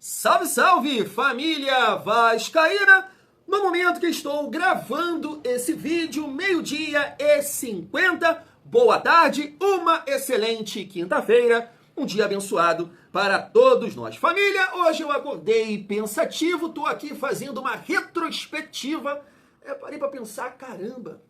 Salve, salve, família vascaína! No momento que estou gravando esse vídeo, 12h50, boa tarde, uma excelente quinta-feira, um dia abençoado para todos nós. Família, hoje eu acordei pensativo, tô aqui fazendo uma retrospectiva, parei para pensar, caramba,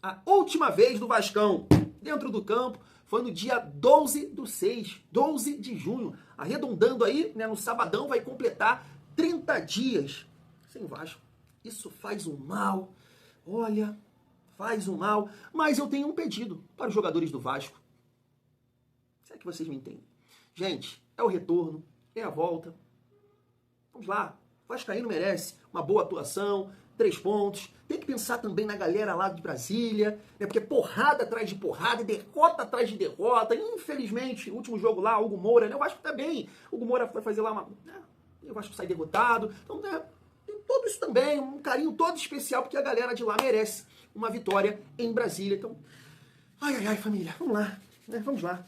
a última vez do Vascão dentro do campo foi no dia 12/6, 12 de junho. Arredondando aí, né, no sabadão vai completar 30 dias sem Vasco. Isso faz um mal, olha, faz um mal. Mas eu tenho um pedido para os jogadores do Vasco. Será que vocês me entendem? Gente, é o retorno, é a volta. Vamos lá, o Vascaíno merece uma boa atuação, 3 pontos. Tem que pensar também na galera lá de Brasília, né? Porque porrada atrás de porrada, derrota atrás de derrota. Infelizmente, o último jogo lá, Hugo Moura, né? O Vasco tá bem. O Hugo Moura foi fazer lá uma... o Vasco sai derrotado. Então, né, tem tudo isso também, um carinho todo especial, porque a galera de lá merece uma vitória em Brasília. Então, ai, família, vamos lá, né? Vamos lá.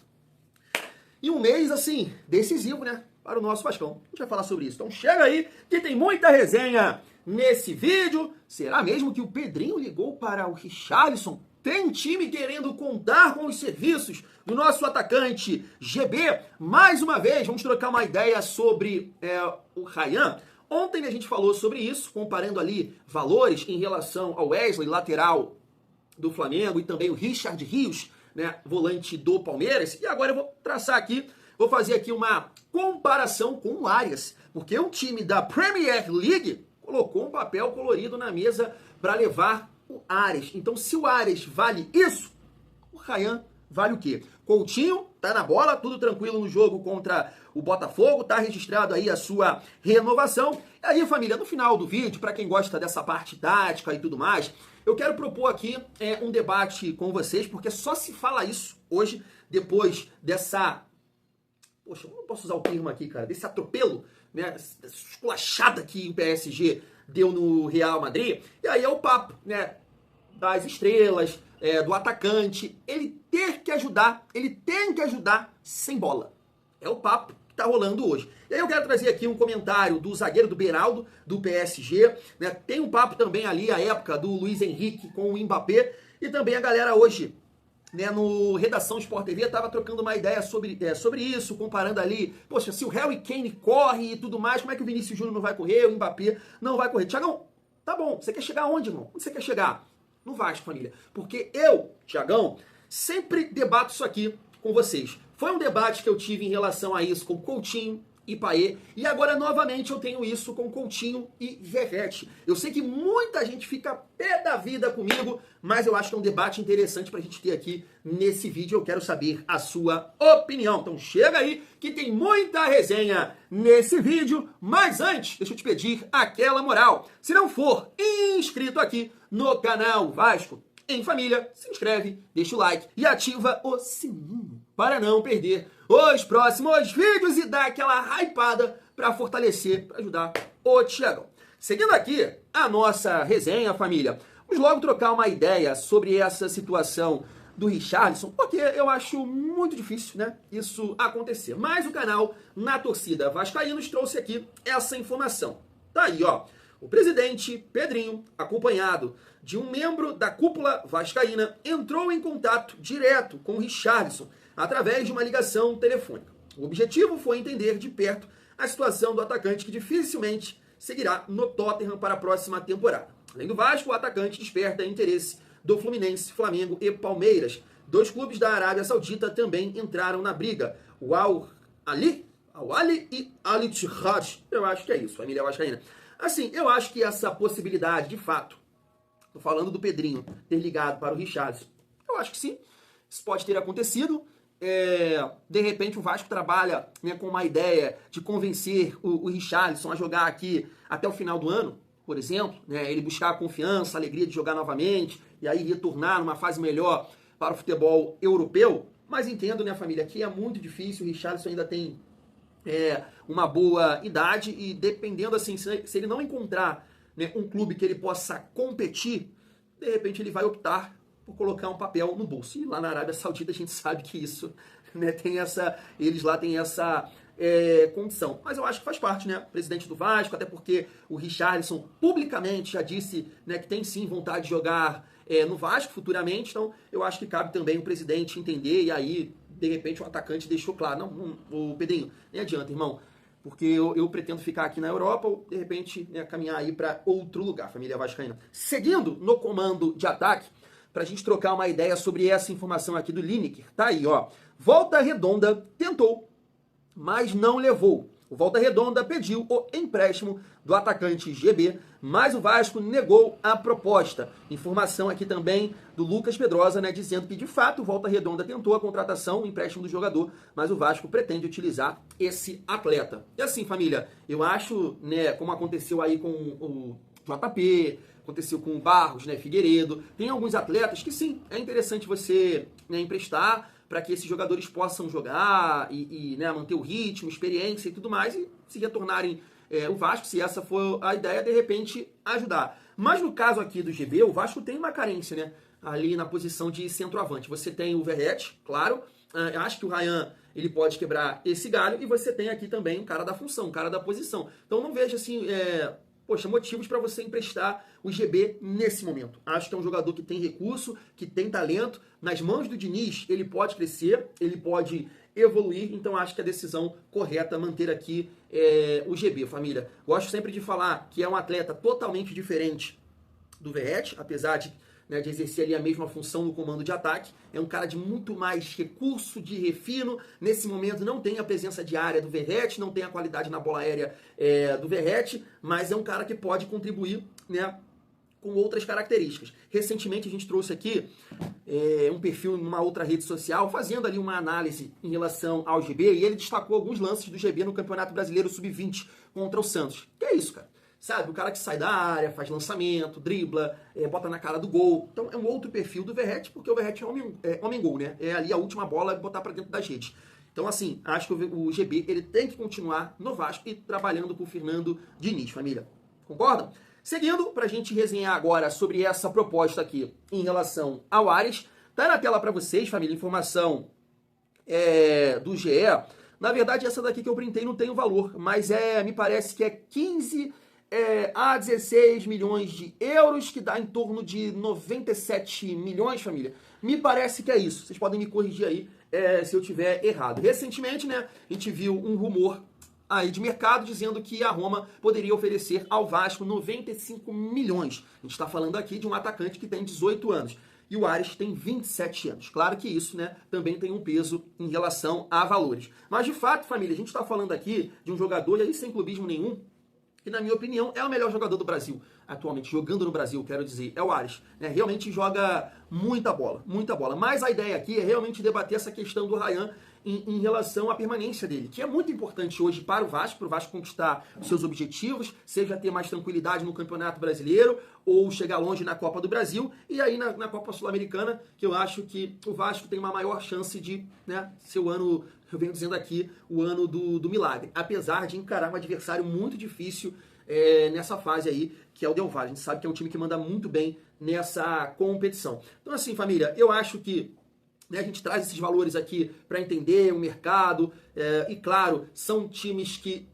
E um mês, assim, decisivo, né? Para o nosso Vascão. A gente vai falar sobre isso. Então, chega aí, que tem muita resenha nesse vídeo. Será mesmo que o Pedrinho ligou para o Richarlison? Tem time querendo contar com os serviços do nosso atacante GB? Mais uma vez, vamos trocar uma ideia sobre o Ryan. Ontem a gente falou sobre isso, comparando ali valores em relação ao Wesley, lateral do Flamengo, e também o Richard Rios, né, volante do Palmeiras. E agora eu vou traçar aqui, vou fazer aqui uma comparação com o Arias, porque um time da Premier League colocou um papel colorido na mesa para levar o Arias. Então, se o Arias vale isso, o Ryan vale o quê? Coutinho tá na bola, tudo tranquilo no jogo contra o Botafogo, tá registrado aí a sua renovação. E aí, família, no final do vídeo, para quem gosta dessa parte tática e tudo mais, eu quero propor aqui um debate com vocês, porque só se fala isso hoje, depois dessa... Poxa, eu não posso usar o termo aqui, cara, desse atropelo, né, essa esculachada que o PSG deu no Real Madrid. E aí é o papo, né, das estrelas, do atacante, ele tem que ajudar sem bola. É o papo que tá rolando hoje. E aí eu quero trazer aqui um comentário do zagueiro do Beraldo, do PSG, né, tem um papo também ali, a época do Luiz Henrique com o Mbappé, e também a galera hoje, né, no Redação Sport TV, estava trocando uma ideia sobre isso, comparando ali, poxa, se o Harry Kane corre e tudo mais, como é que o Vinícius Júnior não vai correr, o Mbappé não vai correr? Thiagão, tá bom, você quer chegar onde, irmão? Onde você quer chegar? No Vasco, família. Porque eu, Thiagão, sempre debato isso aqui com vocês. Foi um debate que eu tive em relação a isso com Coutinho e Payet, e agora novamente eu tenho isso com Coutinho e Verratti. Eu sei que muita gente fica pé da vida comigo, mas eu acho que é um debate interessante pra gente ter aqui nesse vídeo. Eu quero saber a sua opinião. Então chega aí que tem muita resenha nesse vídeo, mas antes, deixa eu te pedir aquela moral. Se não for inscrito aqui no canal Vasco em Família, se inscreve, deixa o like e ativa o sininho para não perder os próximos vídeos e dar aquela hypada para fortalecer, para ajudar o Thiagão. Seguindo aqui a nossa resenha, família, vamos logo trocar uma ideia sobre essa situação do Richarlison, porque eu acho muito difícil, né, isso acontecer. Mas o canal Na Torcida Vascaínos trouxe aqui essa informação. Tá aí, ó. O presidente Pedrinho, acompanhado de um membro da cúpula vascaína, entrou em contato direto com o Richarlison através de uma ligação telefônica. O objetivo foi entender de perto a situação do atacante, que dificilmente seguirá no Tottenham para a próxima temporada. Além do Vasco, o atacante desperta interesse do Fluminense, Flamengo e Palmeiras. 2 clubes da Arábia Saudita também entraram na briga. O Al-Ali e Al-Ittihad. Eu acho que é isso, família vascaína. Assim, eu acho que essa possibilidade, de fato, tô falando do Pedrinho ter ligado para o Richarlison, eu acho que sim, isso pode ter acontecido. De repente o Vasco trabalha, né, com uma ideia de convencer o Richarlison a jogar aqui até o final do ano, por exemplo, né, ele buscar a confiança, a alegria de jogar novamente, e aí retornar numa fase melhor para o futebol europeu. Mas entendo, né, família, que é muito difícil, o Richarlison ainda tem uma boa idade, e dependendo, assim, se ele não encontrar, né, um clube que ele possa competir, de repente ele vai optar por colocar um papel no bolso. E lá na Arábia Saudita a gente sabe que isso, né, eles lá têm essa condição. Mas eu acho que faz parte, né? Presidente do Vasco, até porque o Richarlison publicamente já disse, né, que tem sim vontade de jogar no Vasco futuramente, então eu acho que cabe também o presidente entender, e aí, de repente, o atacante deixou claro, não, o Pedrinho, nem adianta, irmão, porque eu pretendo ficar aqui na Europa ou, de repente, né, caminhar aí para outro lugar, família vascaína. Seguindo no comando de ataque, para a gente trocar uma ideia sobre essa informação aqui do Lineker, tá aí, ó. Volta Redonda tentou, mas não levou. O Volta Redonda pediu o empréstimo do atacante GB, mas o Vasco negou a proposta. Informação aqui também do Lucas Pedrosa, né, dizendo que de fato o Volta Redonda tentou a contratação, o empréstimo do jogador, mas o Vasco pretende utilizar esse atleta. E assim, família, eu acho, né, como aconteceu aí com o JP, aconteceu com o Barros, né, Figueiredo, tem alguns atletas que sim, é interessante você, né, emprestar, para que esses jogadores possam jogar e né, manter o ritmo, experiência e tudo mais, e se retornarem o Vasco, se essa for a ideia, de repente ajudar. Mas no caso aqui do GB, o Vasco tem uma carência, né? Ali na posição de centroavante. Você tem o Verratti, claro, acho que o Ryan ele pode quebrar esse galho, e você tem aqui também um cara da função, um cara da posição. Então não vejo assim... motivos para você emprestar o GB nesse momento. Acho que é um jogador que tem recurso, que tem talento. Nas mãos do Diniz, ele pode crescer, ele pode evoluir. Então, acho que a decisão correta é manter aqui o GB, família. Gosto sempre de falar que é um atleta totalmente diferente do Verratti, apesar de exercer ali a mesma função no comando de ataque. É um cara de muito mais recurso, de refino. Nesse momento não tem a presença diária do Verratti, não tem a qualidade na bola aérea do Verratti, mas é um cara que pode contribuir, né, com outras características. Recentemente a gente trouxe aqui um perfil numa outra rede social, fazendo ali uma análise em relação ao GB, e ele destacou alguns lances do GB no Campeonato Brasileiro Sub-20 contra o Santos. Que é isso, cara? Sabe, o cara que sai da área, faz lançamento, dribla, bota na cara do gol. Então é um outro perfil do Verratti, porque o Verratti é homem-gol, né? É ali a última bola botar para dentro das redes. Então assim, acho que o GB ele tem que continuar no Vasco e trabalhando com o Fernando Diniz, família. Concordam? Seguindo, para a gente resenhar agora sobre essa proposta aqui em relação ao Ares, tá na tela para vocês, família, informação do GE. Na verdade, essa daqui que eu printei não tem o valor, mas me parece que é 15 a 16 milhões de euros, que dá em torno de 97 milhões, família. Me parece que é isso. Vocês podem me corrigir aí se eu tiver errado. Recentemente, né, a gente viu um rumor aí de mercado dizendo que a Roma poderia oferecer ao Vasco 95 milhões. A gente está falando aqui de um atacante que tem 18 anos. E o Ares tem 27 anos. Claro que isso, né, também tem um peso em relação a valores. Mas, de fato, família, a gente está falando aqui de um jogador, e aí sem clubismo nenhum, que, na minha opinião, é o melhor jogador do Brasil atualmente, jogando no Brasil, quero dizer, é o Ares. Né? Realmente joga muita bola, muita bola. Mas a ideia aqui é realmente debater essa questão do Ryan em relação à permanência dele, que é muito importante hoje para o Vasco conquistar os seus objetivos, seja ter mais tranquilidade no Campeonato Brasileiro ou chegar longe na Copa do Brasil, e aí na Copa Sul-Americana, que eu acho que o Vasco tem uma maior chance de, né, ser o ano, eu venho dizendo aqui, o ano do milagre, apesar de encarar um adversário muito difícil nessa fase aí, que é o Del Valle. A gente sabe que é um time que manda muito bem nessa competição. Então assim, família, eu acho que a gente traz esses valores aqui para entender o mercado, e claro, são times que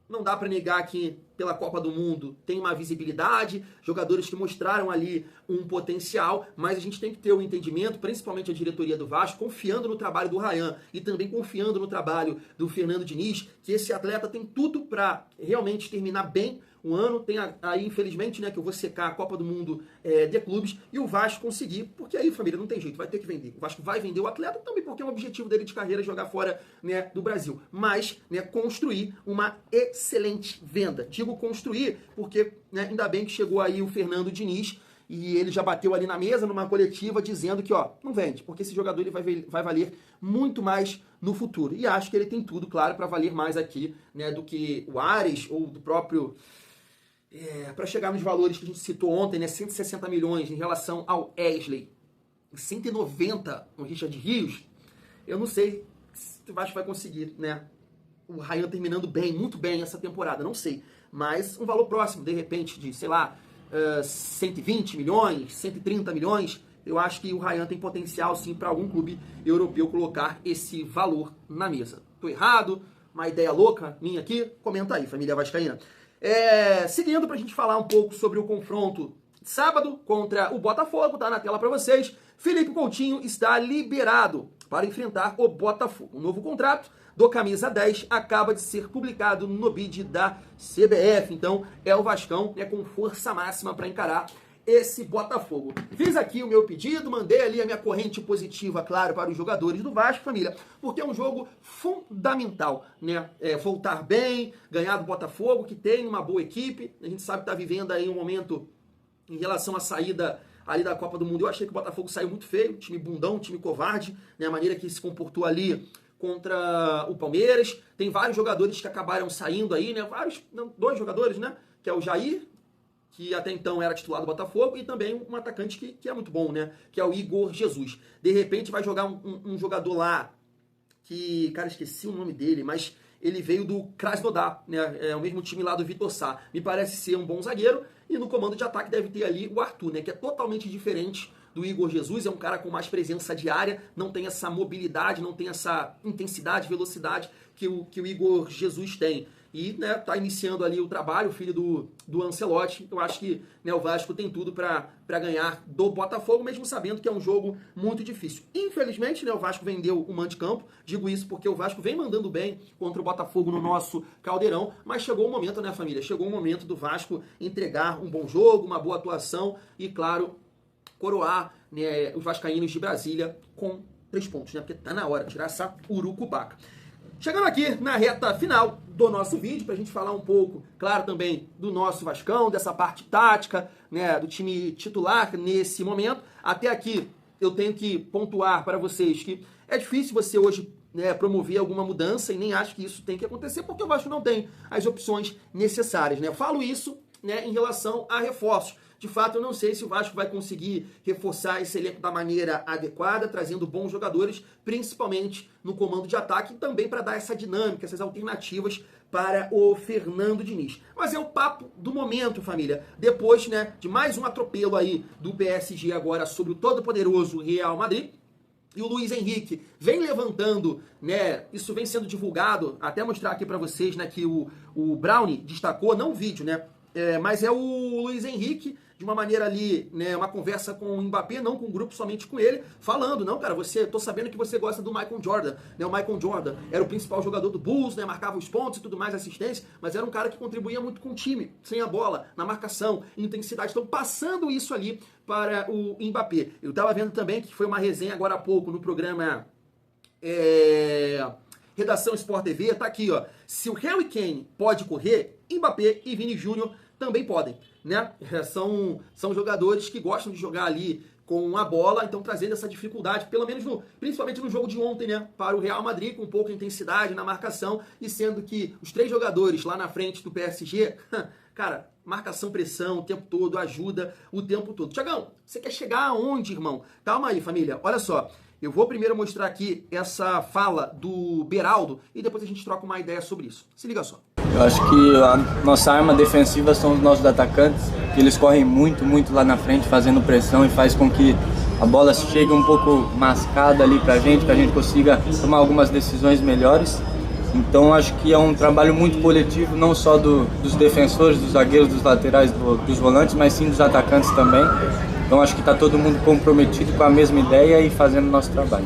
não dá para negar que pela Copa do Mundo tem uma visibilidade, jogadores que mostraram ali um potencial, mas a gente tem que ter o entendimento, principalmente a diretoria do Vasco, confiando no trabalho do Ryan e também confiando no trabalho do Fernando Diniz, que esse atleta tem tudo para realmente terminar bem o ano. Tem aí, infelizmente, né, que eu vou secar a Copa do Mundo de clubes, e o Vasco conseguir, porque aí, família, não tem jeito, vai ter que vender. O Vasco vai vender o atleta também, porque é um objetivo dele de carreira jogar fora, né, do Brasil. Mas, né, construir uma excelente venda. Digo construir, porque, né, ainda bem que chegou aí o Fernando Diniz, e ele já bateu ali na mesa, numa coletiva, dizendo que, ó, não vende, porque esse jogador ele vai valer muito mais no futuro. E acho que ele tem tudo, claro, para valer mais aqui, né, do que o Ares ou do próprio... para chegar nos valores que a gente citou ontem, né, 160 milhões em relação ao Wesley, 190 no Richard Rios, eu não sei se o Vasco vai conseguir, né, o Ryan terminando bem, muito bem essa temporada, não sei, mas um valor próximo, de repente, de, sei lá, 120 milhões, 130 milhões, eu acho que o Ryan tem potencial, sim, para algum clube europeu colocar esse valor na mesa. Tô errado? uma ideia louca minha aqui? Comenta aí, família vascaína. Seguindo pra gente falar um pouco sobre o confronto sábado contra o Botafogo, tá na tela para vocês. Felipe Coutinho está liberado para enfrentar o Botafogo. O novo contrato do camisa 10 acaba de ser publicado no bid da CBF. Então é o Vascão, né, com força máxima para encarar esse Botafogo. Fiz aqui o meu pedido, mandei ali a minha corrente positiva, claro, para os jogadores do Vasco, família, porque é um jogo fundamental, né? Voltar bem, ganhar do Botafogo, que tem uma boa equipe. A gente sabe que está vivendo aí um momento em relação à saída ali da Copa do Mundo. Eu achei que o Botafogo saiu muito feio, time bundão, time covarde, né? A maneira que se comportou ali contra o Palmeiras. Tem vários jogadores que acabaram saindo aí, né? Dois jogadores, né? Que é o Jair, que até então era titular do Botafogo, e também um atacante que é muito bom, né? Que é o Igor Jesus. De repente vai jogar um jogador lá, que, cara, esqueci o nome dele, mas ele veio do Krasnodar, né? É o mesmo time lá do Vitor Sá. Me parece ser um bom zagueiro, e no comando de ataque deve ter ali o Arthur, né? Que é totalmente diferente do Igor Jesus, é um cara com mais presença de área, não tem essa mobilidade, não tem essa intensidade, velocidade que o Igor Jesus tem. E, né, tá iniciando ali o trabalho, o filho do Ancelotti. Eu acho que, né, o Vasco tem tudo para ganhar do Botafogo, mesmo sabendo que é um jogo muito difícil. Infelizmente, né, o Vasco vendeu o mando de campo. Digo isso porque o Vasco vem mandando bem contra o Botafogo no nosso Caldeirão, mas chegou o momento, né, família? Chegou o momento do Vasco entregar um bom jogo, uma boa atuação e, claro, coroar, né, os vascaínos de Brasília com 3 pontos, né? Porque tá na hora de tirar essa urucubaca. Chegando aqui na reta final do nosso vídeo, pra gente falar um pouco, claro, também do nosso Vascão, dessa parte tática, né, do time titular nesse momento. Até aqui eu tenho que pontuar para vocês que é difícil você hoje, né, promover alguma mudança, e nem acho que isso tem que acontecer, porque o Vasco não tem as opções necessárias, né? Eu falo isso, né, em relação a reforços. De fato, eu não sei se o Vasco vai conseguir reforçar esse elenco da maneira adequada, trazendo bons jogadores, principalmente no comando de ataque, e também para dar essa dinâmica, essas alternativas para o Fernando Diniz. Mas é o papo do momento, família. Depois, né, de mais um atropelo aí do PSG agora sobre o todo-poderoso Real Madrid, e o Luiz Henrique vem levantando, né, isso vem sendo divulgado, até mostrar aqui para vocês, né, que o Brownie destacou, não o vídeo, né, mas é o Luiz Henrique, de uma maneira ali, né, uma conversa com o Mbappé, não com o grupo, somente com ele, falando, não, cara, tô sabendo que você gosta do Michael Jordan, né, o Michael Jordan era o principal jogador do Bulls, né, marcava os pontos e tudo mais, assistência, mas era um cara que contribuía muito com o time, sem a bola, na marcação, intensidade, então passando isso ali para o Mbappé. Eu tava vendo também que foi uma resenha agora há pouco no programa Redação Sport TV, tá aqui, ó, se o Harry Kane pode correr, Mbappé e Vini Júnior também podem, né? São jogadores que gostam de jogar ali com a bola, então trazendo essa dificuldade, pelo menos principalmente no jogo de ontem, né? Para o Real Madrid, com pouca intensidade na marcação, e sendo que os 3 jogadores lá na frente do PSG, cara, marcação, pressão o tempo todo, ajuda o tempo todo. Tiagão, você quer chegar aonde, irmão? Calma aí, família, olha só. Eu vou primeiro mostrar aqui essa fala do Beraldo e depois a gente troca uma ideia sobre isso. Se liga só. Eu acho que a nossa arma defensiva são os nossos atacantes, que eles correm muito, muito lá na frente, fazendo pressão, e faz com que a bola chegue um pouco mascada ali pra gente, que a gente consiga tomar algumas decisões melhores. Então acho que é um trabalho muito coletivo, não só dos defensores, dos zagueiros, dos laterais, dos volantes, mas sim dos atacantes também. Então acho que está todo mundo comprometido com a mesma ideia e fazendo o nosso trabalho.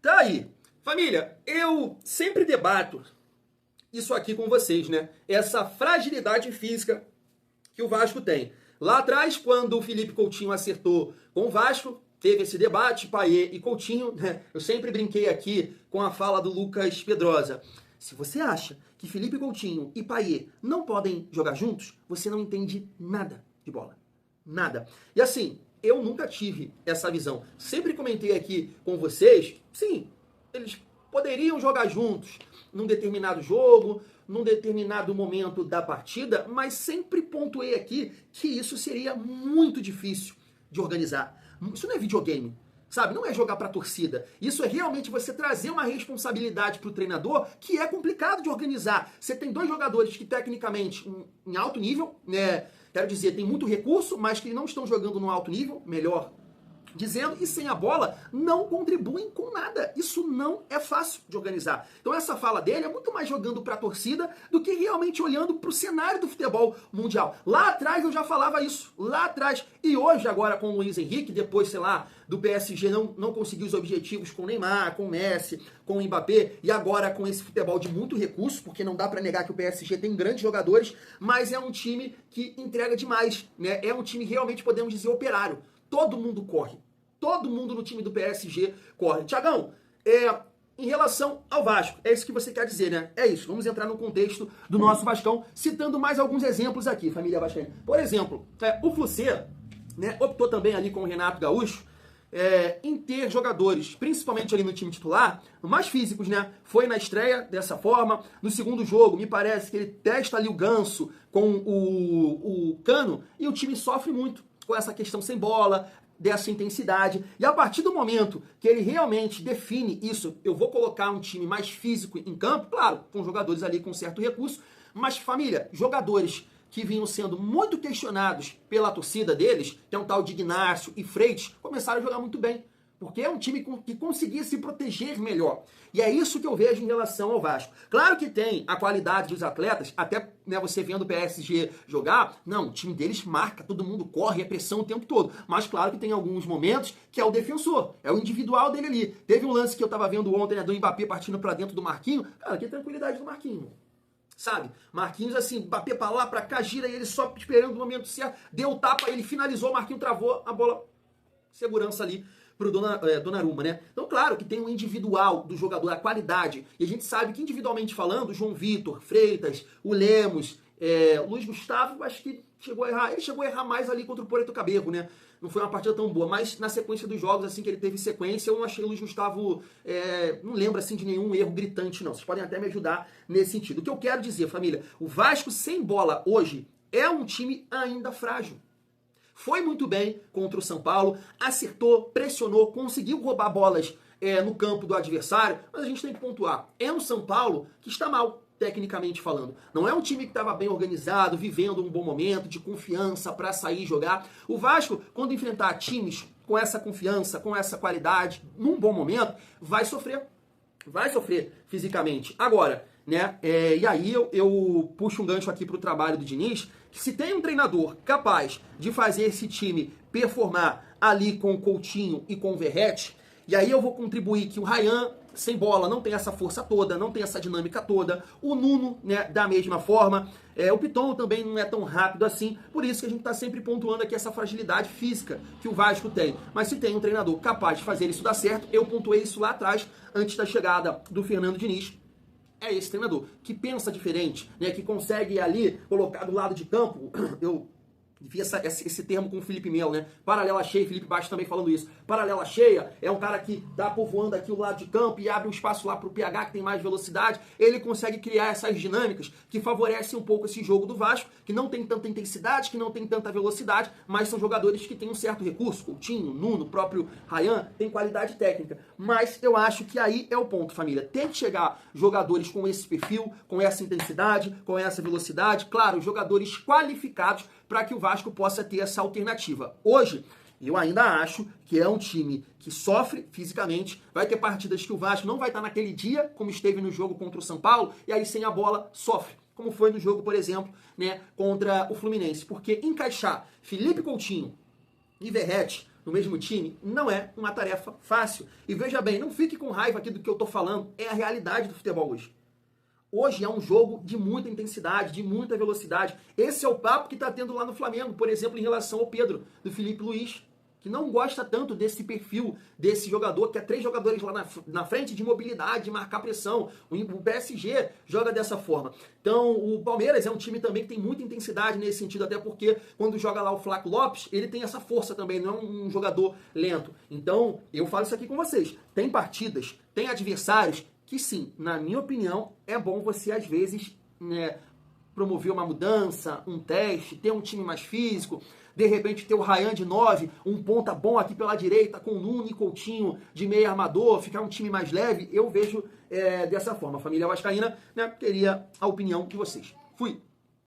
Tá aí. Família, eu sempre debato isso aqui com vocês, né? Essa fragilidade física que o Vasco tem. Lá atrás, quando o Felipe Coutinho acertou com o Vasco, teve esse debate, Payet e Coutinho, né? Eu sempre brinquei aqui com a fala do Lucas Pedrosa. Se você acha que Felipe Coutinho e Payet não podem jogar juntos, você não entende nada de bola. Nada. E assim, eu nunca tive essa visão. Sempre comentei aqui com vocês, sim, eles poderiam jogar juntos num determinado jogo, num determinado momento da partida, mas sempre pontuei aqui que isso seria muito difícil de organizar. Isso não é videogame, sabe? Não é jogar pra torcida. Isso é realmente você trazer uma responsabilidade pro treinador que é complicado de organizar. Você tem 2 jogadores que tecnicamente em alto nível, né? Quero dizer, tem muito recurso, mas que não estão jogando no alto nível, melhor dizendo, e sem a bola não contribuem com nada. Isso não é fácil de organizar. Então essa fala dele é muito mais jogando para a torcida do que realmente olhando para o cenário do futebol mundial. Lá atrás eu já falava isso, lá atrás. E hoje, agora com o Luiz Henrique, depois, sei lá, do PSG não conseguiu os objetivos com o Neymar, com o Messi, com o Mbappé, e agora com esse futebol de muito recurso, porque não dá para negar que o PSG tem grandes jogadores, mas é um time que entrega demais, né? É um time realmente, podemos dizer, operário. Todo mundo corre. Todo mundo no time do PSG corre. Tiagão, em relação ao Vasco, é isso que você quer dizer, né? É isso. Vamos entrar no contexto do nosso Vascão, citando mais alguns exemplos aqui, família vascaína. Por exemplo, o Flucê, né, optou também ali com o Renato Gaúcho em ter jogadores, principalmente ali no time titular, mais físicos, né? Foi na estreia dessa forma. No segundo jogo, me parece que ele testa ali o Ganso com o Cano e o time sofre muito com essa questão sem bola, dessa intensidade. E a partir do momento que ele realmente define isso, eu vou colocar um time mais físico em campo, claro, com jogadores ali com certo recurso, mas família, jogadores que vinham sendo muito questionados pela torcida deles, que é um tal de Ignacio e Freitas, começaram a jogar muito bem. Porque é um time que conseguia se proteger melhor. E é isso que eu vejo em relação ao Vasco. Claro que tem a qualidade dos atletas, até né, você vendo o PSG jogar, não, o time deles marca, todo mundo corre, é pressão o tempo todo. Mas claro que tem alguns momentos que é o defensor, é o individual dele ali. Teve um lance que eu tava vendo ontem, né, do Mbappé partindo pra dentro do Marquinhos. Cara, que tranquilidade do Marquinhos. Sabe? Marquinhos assim, Mbappé pra lá, pra cá, gira e ele só esperando o momento certo, deu o tapa, ele finalizou, o Marquinhos travou, a bola, segurança ali pro Donnarumma, né? Então, claro que tem o individual do jogador, a qualidade. E a gente sabe que, individualmente falando, o João Vitor, Freitas, o Lemos, o Luiz Gustavo, acho que chegou a errar. Ele chegou a errar mais ali contra o Porto Cabello, né? Não foi uma partida tão boa, mas na sequência dos jogos, assim, que ele teve sequência, eu não achei o Luiz Gustavo, não lembro, assim, de nenhum erro gritante, não. Vocês podem até me ajudar nesse sentido. O que eu quero dizer, família, o Vasco sem bola hoje é um time ainda frágil. Foi muito bem contra o São Paulo, acertou, pressionou, conseguiu roubar bolas no campo do adversário, mas a gente tem que pontuar. É um São Paulo que está mal, tecnicamente falando. Não é um time que estava bem organizado, vivendo um bom momento, de confiança para sair e jogar. O Vasco, quando enfrentar times com essa confiança, com essa qualidade, num bom momento, vai sofrer. Vai sofrer fisicamente. Agora, né? E aí eu puxo um gancho aqui para o trabalho do Diniz, que se tem um treinador capaz de fazer esse time performar ali com o Coutinho e com o Verratti, e aí eu vou contribuir que o Ryan, sem bola, não tem essa força toda, não tem essa dinâmica toda, o Nuno, né, da mesma forma, o Piton também não é tão rápido assim, por isso que a gente está sempre pontuando aqui essa fragilidade física que o Vasco tem. Mas se tem um treinador capaz de fazer isso dar certo, eu pontuei isso lá atrás, antes da chegada do Fernando Diniz, é esse treinador que pensa diferente, né, que consegue ali colocar do lado de campo, eu vi esse termo com o Felipe Melo, né? Paralela cheia, Felipe Baixo também falando isso. Paralela cheia é um cara que dá povoando aqui o lado de campo e abre um espaço lá pro PH que tem mais velocidade. Ele consegue criar essas dinâmicas que favorecem um pouco esse jogo do Vasco, que não tem tanta intensidade, que não tem tanta velocidade, mas são jogadores que têm um certo recurso. Coutinho, Nuno, o próprio Ryan, tem qualidade técnica. Mas eu acho que aí é o ponto, família. Tem que chegar jogadores com esse perfil, com essa intensidade, com essa velocidade. Claro, jogadores qualificados para que o Vasco possa ter essa alternativa. Hoje, eu ainda acho que é um time que sofre fisicamente. Vai ter partidas que o Vasco não vai estar naquele dia, como esteve no jogo contra o São Paulo, e aí sem a bola sofre. Como foi no jogo, por exemplo, né, contra o Fluminense. Porque encaixar Felipe Coutinho e Verratti no mesmo time não é uma tarefa fácil. E veja bem, não fique com raiva aqui do que eu estou falando, é a realidade do futebol hoje. Hoje é um jogo de muita intensidade, de muita velocidade. Esse é o papo que está tendo lá no Flamengo, por exemplo, em relação ao Pedro, do Felipe Luiz, que não gosta tanto desse perfil, desse jogador, que é 3 jogadores lá na frente de mobilidade, de marcar pressão. O PSG joga dessa forma. Então, o Palmeiras é um time também que tem muita intensidade nesse sentido, até porque quando joga lá o Flaco Lopes, ele tem essa força também, não é um jogador lento. Então, eu falo isso aqui com vocês. Tem partidas, tem adversários que sim, na minha opinião, é bom você às vezes, né, promover uma mudança, um teste, ter um time mais físico, de repente ter o Ryan de 9, um ponta bom aqui pela direita, com o Nuno e Coutinho de meio armador, ficar um time mais leve, eu vejo dessa forma. A família vascaína, né, queria a opinião de vocês. Fui!